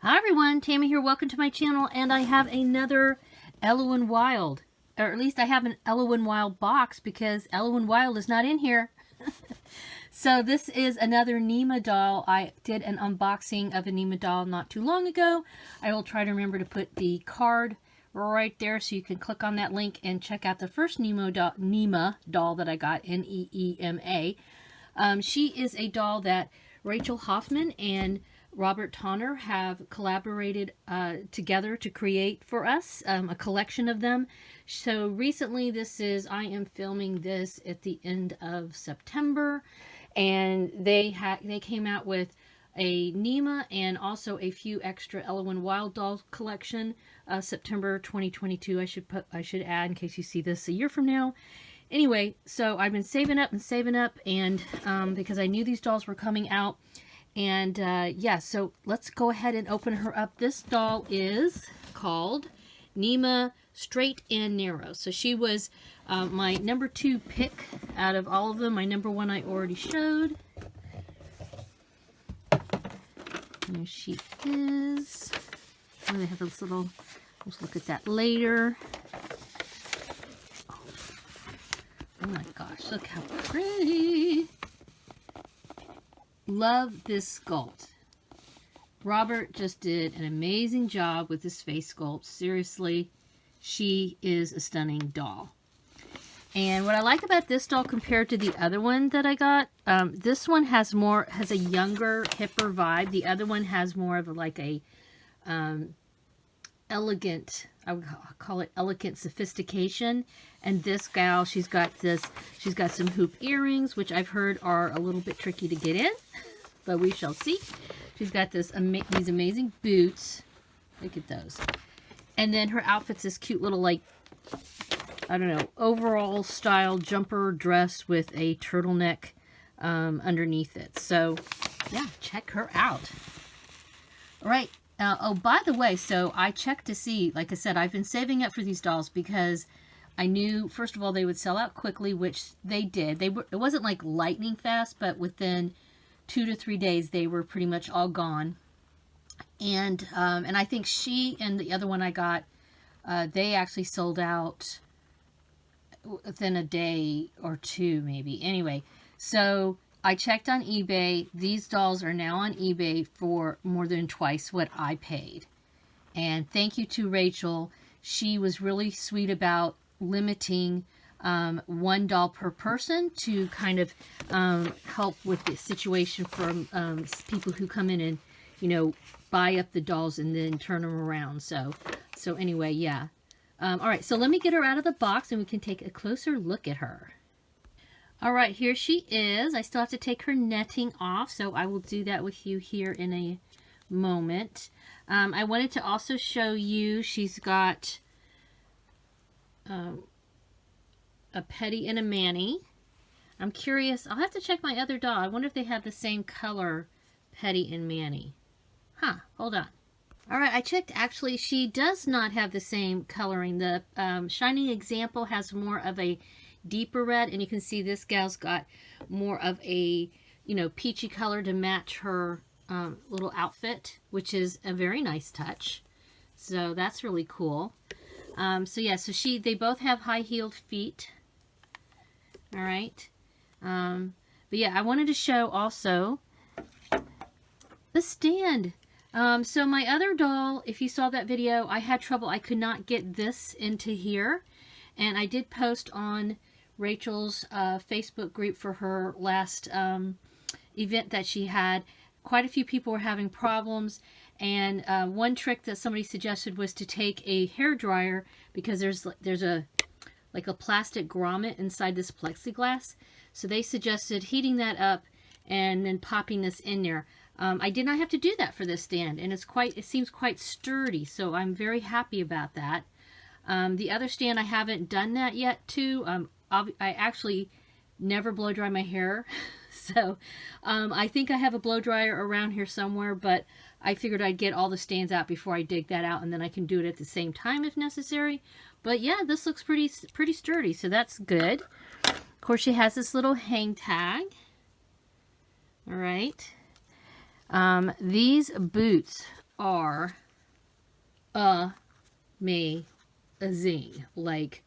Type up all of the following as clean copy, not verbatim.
Hi everyone, Tammy here. Welcome to my channel, and I have another Ella Wild, or at least I have an Ella Wild box because Ella Wild is not in here. So this is another Nema doll. I did an unboxing of a Nema doll not too long ago. I will try to remember to put the card right there so you can click on that link and check out the first Nema doll that I got, Neema. She is a doll that Rachel Hoffman and Robert Tonner have collaborated together to create for us a collection of them. So recently, I am filming this at the end of September, and they came out with a Nema and also a few extra Ella Wild doll collection. September 2022, I should add, in case you see this a year from now. Anyway, so I've been saving up, and because I knew these dolls were coming out. And yeah, so let's go ahead and open her up. This doll is called Neema Straight and Narrow. So she was my number 2 pick out of all of them. My number 1 I already showed. There she is. Oh, they have this little, let's look at that later. Oh my gosh, look how pretty. Love this sculpt. Robert just did an amazing job with this face sculpt. Seriously, she is a stunning doll. And what I like about this doll compared to the other one that I got, this one has a younger, hipper vibe. The other one has more of a elegant, I would call it elegant sophistication. And this gal, she's got some hoop earrings, which I've heard are a little bit tricky to get in, but we shall see. She's got these amazing boots. Look at those. And then her outfit's this cute little, like, I don't know, overall style jumper dress with a turtleneck underneath it. So yeah, check her out. All right. Oh, by the way, so I checked to see, like I said, I've been saving up for these dolls because I knew, first of all, they would sell out quickly, which they did. It wasn't like lightning fast, but within 2 to 3 days, they were pretty much all gone. And I think she and the other one I got, they actually sold out within a day or two, maybe. Anyway, so I checked on eBay. These dolls are now on eBay for more than twice what I paid. And thank you to Rachel. She was really sweet about limiting 1 doll per person to kind of help with the situation from people who come in and, you know, buy up the dolls and then turn them around. So anyway, yeah. All right, so let me get her out of the box and we can take a closer look at her. All right, here she is. I still have to take her netting off, so I will do that with you here in a moment. I wanted to also show you, she's got a petty and a mani. I'm curious. I'll have to check my other doll. I wonder if they have the same color petty and mani. Huh, hold on. All right, I checked. Actually, she does not have the same coloring. The Shining Example has more of a deeper red, and you can see this gal's got more of a, you know, peachy color to match her little outfit, which is a very nice touch. So that's really cool. So yeah, so they both have high-heeled feet. All right. But yeah, I wanted to show also the stand. So my other doll, if you saw that video, I had trouble. I could not get this into here. And I did post on Rachel's Facebook group for her last event that she had. Quite a few people were having problems. And one trick that somebody suggested was to take a hair dryer, because there's a plastic grommet inside this plexiglass. So they suggested heating that up and then popping this in there. I did not have to do that for this stand, and it seems quite sturdy, so I'm very happy about that. The other stand, I haven't done that yet too. I actually never blow dry my hair, so I think I have a blow dryer around here somewhere, but I figured I'd get all the stands out before I dig that out, and then I can do it at the same time if necessary. But yeah, this looks pretty sturdy, so that's good. Of course, she has this little hang tag. All right. These boots are amazing. Like,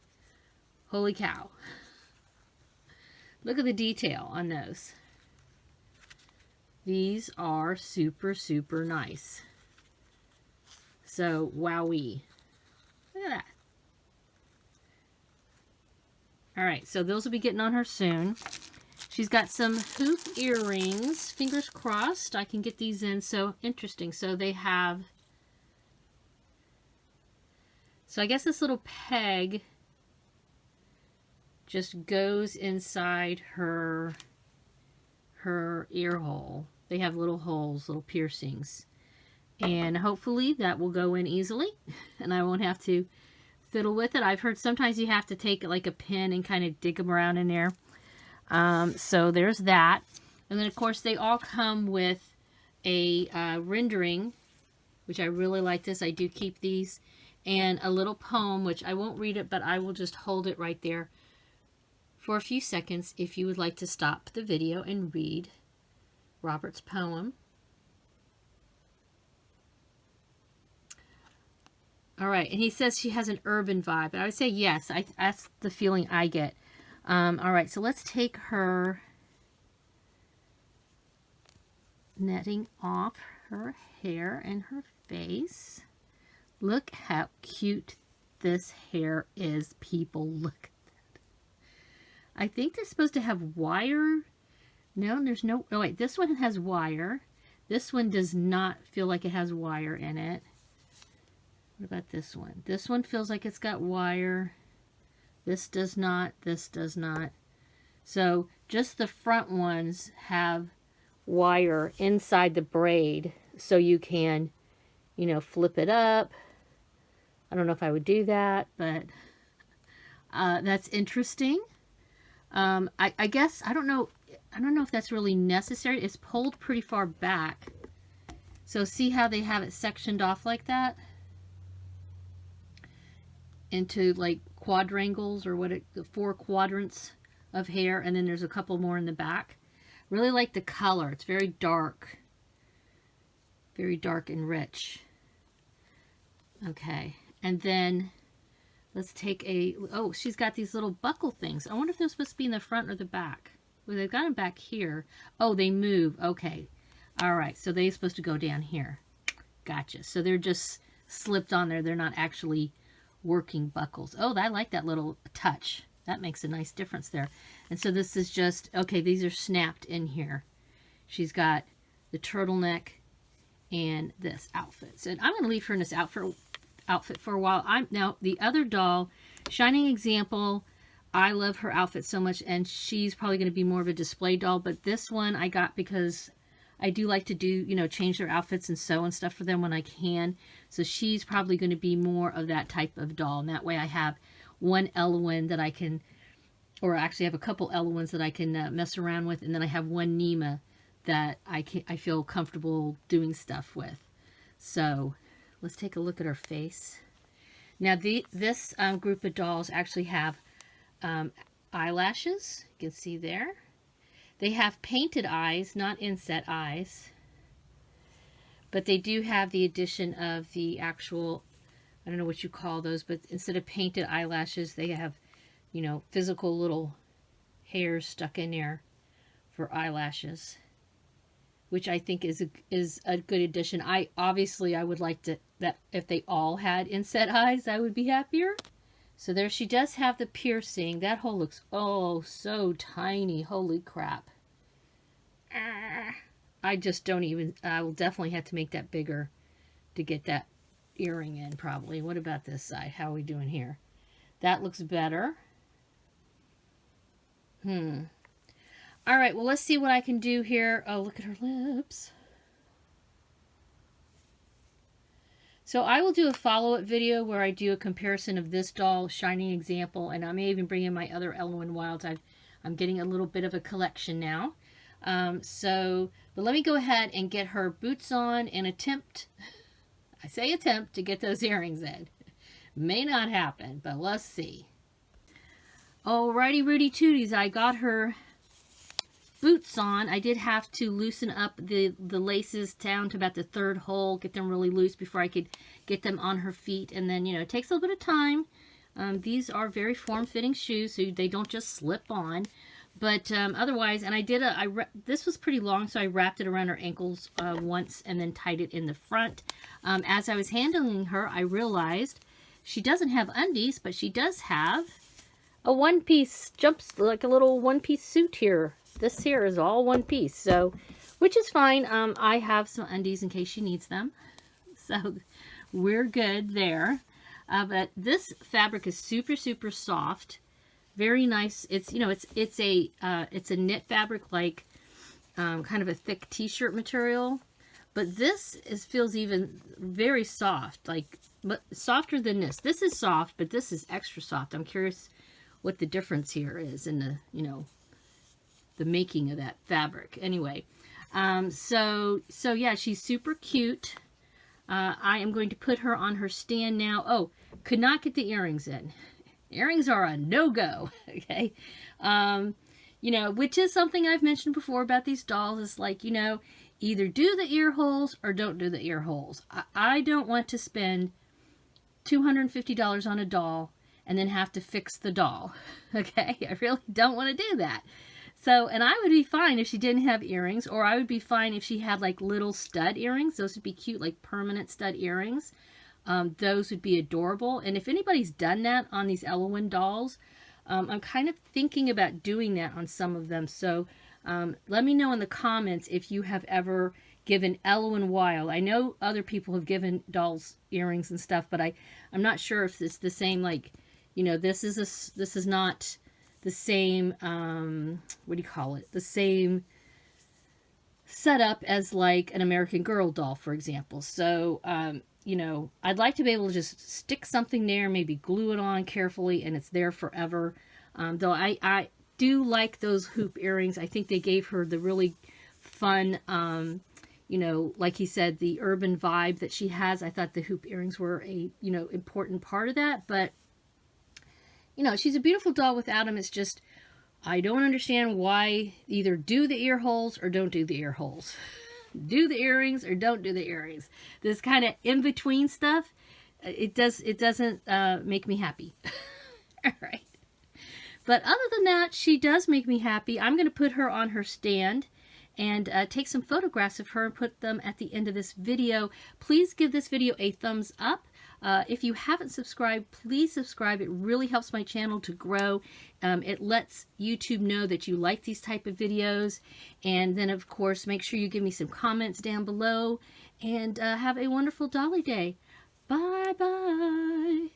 holy cow. Look at the detail on those. These are super, super nice. So, wowee. Look at that. Alright, so those will be getting on her soon. She's got some hoop earrings. Fingers crossed I can get these in. So, interesting. So, they have... So, I guess this little peg just goes inside her ear hole. They have little holes, little piercings. And hopefully that will go in easily and I won't have to fiddle with it. I've heard sometimes you have to take like a pin and kind of dig them around in there. So there's that. And then of course they all come with a rendering, which I really like this. I do keep these. And a little poem, which I won't read it, but I will just hold it right there for a few seconds if you would like to stop the video and read Robert's poem. All right, and he says she has an urban vibe. And I would say yes, that's the feeling I get. All right, so let's take her netting off her hair and her face. Look how cute this hair is, people. Look. I think they're supposed to have wire. No, there's no... Oh, wait. This one has wire. This one does not feel like it has wire in it. What about this one? This one feels like it's got wire. This does not. This does not. So, just the front ones have wire inside the braid. So you can, you know, flip it up. I don't know if I would do that, but that's interesting. I guess, I don't know if that's really necessary. It's pulled pretty far back. So see how they have it sectioned off like that? Into like quadrangles or the 4 quadrants of hair. And then there's a couple more in the back. Really like the color. It's very dark. Very dark and rich. Okay. And then... let's take a... oh, she's got these little buckle things. I wonder if they're supposed to be in the front or the back. Well, they've got them back here. Oh, they move. Okay. All right. So they're supposed to go down here. Gotcha. So they're just slipped on there. They're not actually working buckles. Oh, I like that little touch. That makes a nice difference there. And so this is just... okay, these are snapped in here. She's got the turtleneck and this outfit. So I'm going to leave her in this outfit for a while. Now the other doll, Shining Example, I love her outfit so much, and she's probably going to be more of a display doll, but this one I got because I do like to do, you know, change their outfits and sew and stuff for them when I can. So she's probably going to be more of that type of doll, and that way I have one Elwyn that I can, or actually I have a couple Elwyns that I can mess around with, and then I have one Nema that I feel comfortable doing stuff with. So let's take a look at her face. Now, this group of dolls actually have eyelashes. You can see there. They have painted eyes, not inset eyes. But they do have the addition of the actual, I don't know what you call those, but instead of painted eyelashes, they have, you know, physical little hairs stuck in there for eyelashes, which I think is a good addition. I would like that if they all had inset eyes, I would be happier. So there, she does have the piercing. That hole looks, oh, so tiny. Holy crap. I just don't even, I will definitely have to make that bigger to get that earring in, probably. What about this side? How are we doing here? That looks better. All right, well, let's see what I can do here. Oh, look at her lips. So I will do a follow-up video where I do a comparison of this doll, Shining Example, and I may even bring in my other Elwyn Wilds. I'm getting a little bit of a collection now. But let me go ahead and get her boots on and attempt, I say attempt, to get those earrings in. May not happen, but let's see. Alrighty, Rudy Tooties, I got her boots on, I did have to loosen up the laces down to about the 3rd hole, get them really loose before I could get them on her feet. And then, you know, it takes a little bit of time. These are very form-fitting shoes, so they don't just slip on. But otherwise, and I did this was pretty long, so I wrapped it around her ankles once and then tied it in the front. As I was handling her, I realized she doesn't have undies, but she does have a one-piece like a little one-piece suit here. This here is all one piece, so, which is fine. I have some undies in case she needs them, so we're good there. But this fabric is super, super soft. Very nice. It's, you know, it's a knit fabric, like kind of a thick t-shirt material, but this feels even very soft, like softer than this. This is soft, but this is extra soft. I'm curious what the difference here is in the, you know, the making of that fabric. Anyway, so yeah, she's super cute. I am going to put her on her stand now. Oh, could not get the earrings in. Earrings are a no-go, okay? You know, which is something I've mentioned before about these dolls. It's like, you know, either do the ear holes or don't do the ear holes. I don't want to spend $250 on a doll and then have to fix the doll, okay? I really don't want to do that. So, and I would be fine if she didn't have earrings, or I would be fine if she had like little stud earrings. Those would be cute, like permanent stud earrings. Those would be adorable. And if anybody's done that on these Elowin dolls, I'm kind of thinking about doing that on some of them. So let me know in the comments if you have ever given Elowin Wild. I know other people have given dolls earrings and stuff, but I'm not sure if it's the same, like, you know, this is not the same, what do you call it? The same setup as like an American Girl doll, for example. So, you know, I'd like to be able to just stick something there, maybe glue it on carefully, and it's there forever. Though I do like those hoop earrings. I think they gave her the really fun, you know, like he said, the urban vibe that she has. I thought the hoop earrings were a, you know, important part of that. But, you know, she's a beautiful doll without them. It's just, I don't understand why either do the ear holes or don't do the ear holes. Do the earrings or don't do the earrings. This kind of in-between stuff, it doesn't make me happy. All right. But other than that, she does make me happy. I'm going to put her on her stand and take some photographs of her and put them at the end of this video. Please give this video a thumbs up. If you haven't subscribed, please subscribe. It really helps my channel to grow. It lets YouTube know that you like these type of videos. And then, of course, make sure you give me some comments down below. And have a wonderful Dolly Day. Bye-bye.